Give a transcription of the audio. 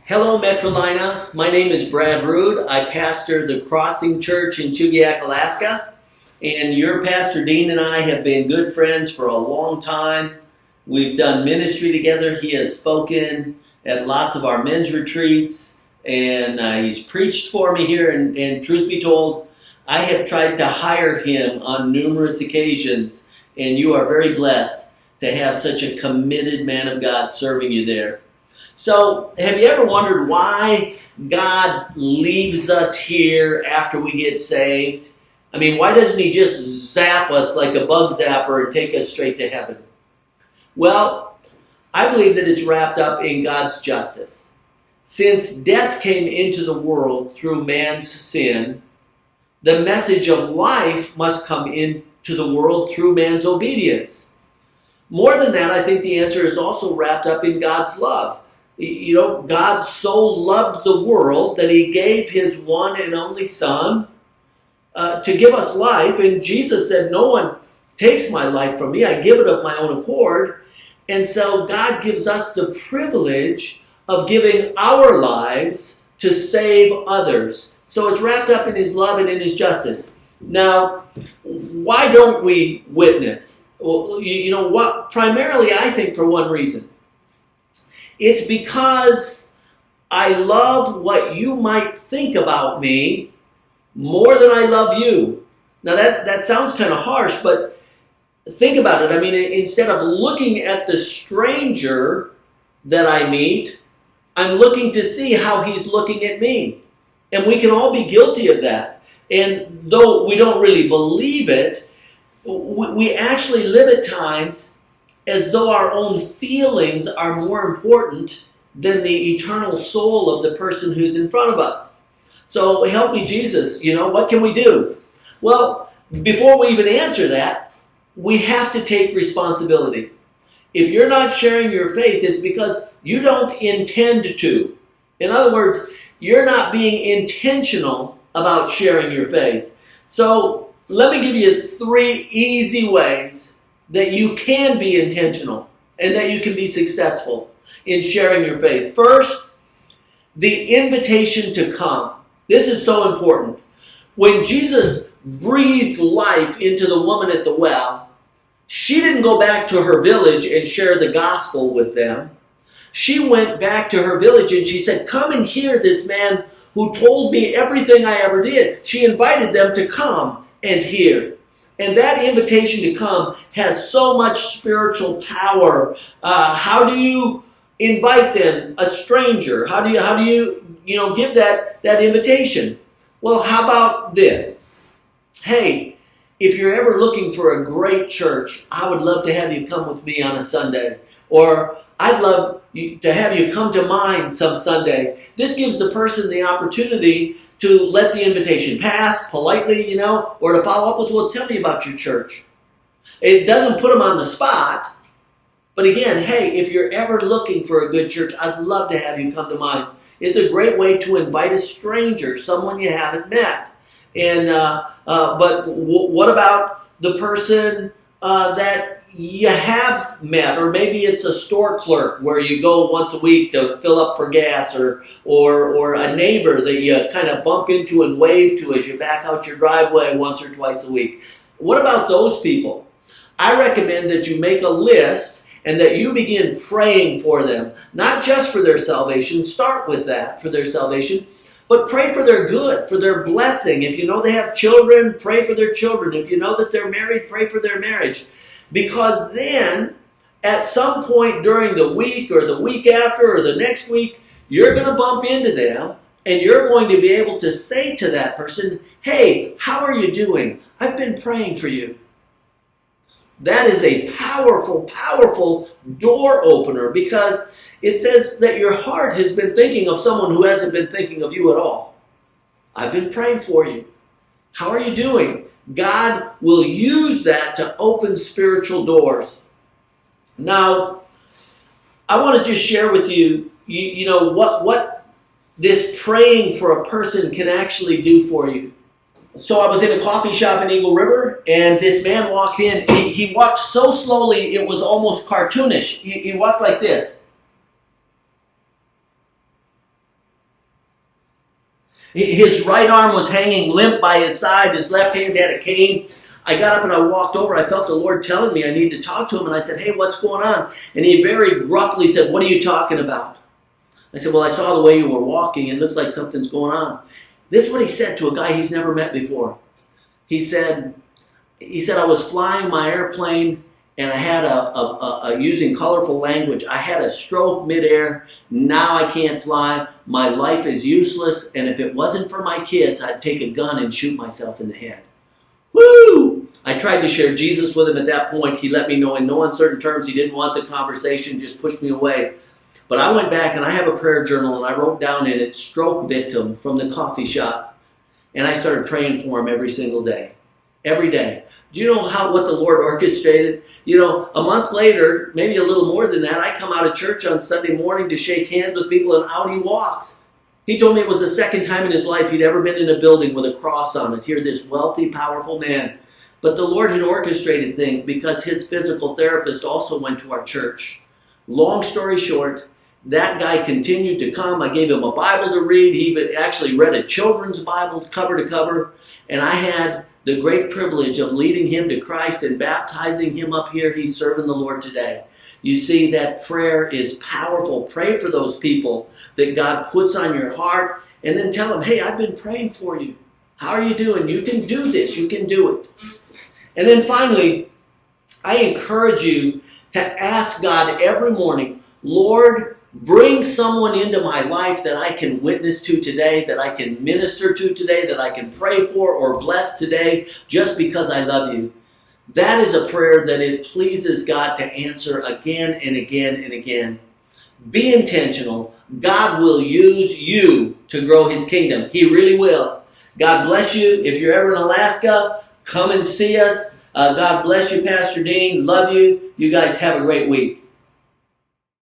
Hello, Metrolina. My name is Brad Rude. I pastor the Crossing Church in Chugiak, Alaska. And your Pastor Dean and I have been good friends for a long time. We've done ministry together. He has spoken at lots of our men's retreats, and he's preached for me here. And truth be told, I have tried to hire him on numerous occasions, and you are very blessed to have such a committed man of God serving you there. So, have you ever wondered why God leaves us here after we get saved? I mean, why doesn't He just zap us like a bug zapper and take us straight to heaven? Well, I believe that it's wrapped up in God's justice. Since death came into the world through man's sin, the message of life must come into the world through man's obedience. More than that, I think the answer is also wrapped up in God's love. You know, God so loved the world that He gave His one and only Son to give us life. And Jesus said, "No one takes my life from me. I give it of my own accord." And so God gives us the privilege of giving our lives to save others. So it's wrapped up in His love and in His justice. Now, why don't we witness? Well, you know what? Primarily, I think for one reason. It's because I love what you might think about me more than I love you. Now that sounds kind of harsh, but think about it. I mean, instead of looking at the stranger that I meet, I'm looking to see how he's looking at me. And we can all be guilty of that. And though we don't really believe it, we actually live at times as though our own feelings are more important than the eternal soul of the person who's in front of us. So help me, Jesus, what can we do? Well, before we even answer that, we have to take responsibility. If you're not sharing your faith, it's because you don't intend to. In other words, you're not being intentional about sharing your faith. So let me give you 3 easy ways that you can be intentional and that you can be successful in sharing your faith. First, the invitation to come. This is so important. When Jesus breathed life into the woman at the well, she didn't go back to her village and share the gospel with them. She went back to her village and she said, "Come and hear this man who told me everything I ever did." She invited them to come and hear. And that invitation to come has so much spiritual power. How do you invite them, a stranger? How do you give that invitation? Well, how about this? Hey, if you're ever looking for a great church, I would love to have you come with me on a Sunday. Or I'd love to have you come to mine some Sunday. This gives the person the opportunity to let the invitation pass politely, or to follow up with, "Well, tell me about your church." It doesn't put them on the spot. But again, hey, if you're ever looking for a good church, I'd love to have you come to mine. It's a great way to invite a stranger, someone you haven't met. And but what about the person that you have met? Or maybe it's a store clerk where you go once a week to fill up for gas, or a neighbor that you kind of bump into and wave to as you back out your driveway once or twice a week. What about those people? I recommend that you make a list and that you begin praying for them, not just for their salvation. Start with that, for their salvation. But pray for their good, for their blessing. If you know they have children, pray for their children. If you know that they're married, pray for their marriage. Because then, at some point during the week or the week after or the next week, you're going to bump into them and you're going to be able to say to that person, "Hey, how are you doing? I've been praying for you." That is a powerful, powerful door opener, because it says that your heart has been thinking of someone who hasn't been thinking of you at all. "I've been praying for you. How are you doing?" God will use that to open spiritual doors. Now, I want to just share with you, what this praying for a person can actually do for you. So I was in a coffee shop in Eagle River, and this man walked in. He walked so slowly, it was almost cartoonish. He walked like this. His right arm was hanging limp by his side. His left hand had a cane. I got up and I walked over. I felt the Lord telling me I need to talk to him. And I said, hey, what's going on? And he very gruffly said, what are you talking about? I said, well, I saw the way you were walking. It looks like something's going on. This is what he said to a guy he's never met before. He said, I was flying my airplane and I had using colorful language, I had a stroke midair. Now I can't fly. My life is useless. And if it wasn't for my kids, I'd take a gun and shoot myself in the head. Woo! I tried to share Jesus with him at that point. He let me know in no uncertain terms he didn't want the conversation, just pushed me away. But I went back and I have a prayer journal and I wrote down in it, stroke victim from the coffee shop. And I started praying for him every single day. Every day. Do you know what the Lord orchestrated? You know, a month later, maybe a little more than that, I come out of church on Sunday morning to shake hands with people and out he walks. He told me it was the second time in his life he'd ever been in a building with a cross on it. Here, this wealthy, powerful man. But the Lord had orchestrated things because his physical therapist also went to our church. Long story short, that guy continued to come. I gave him a Bible to read. He even actually read a children's Bible cover to cover. And I had the great privilege of leading him to Christ and baptizing him up here. He's serving the Lord today. You see that prayer is powerful. Pray for those people that God puts on your heart. And then tell them, hey, I've been praying for you. How are you doing? You can do this. You can do it. And then finally, I encourage you to ask God every morning, Lord, bring someone into my life that I can witness to today, that I can minister to today, that I can pray for or bless today just because I love you. That is a prayer that it pleases God to answer again and again and again. Be intentional. God will use you to grow his kingdom. He really will. God bless you. If you're ever in Alaska, come and see us. God bless you, Pastor Dean. Love you. You guys have a great week.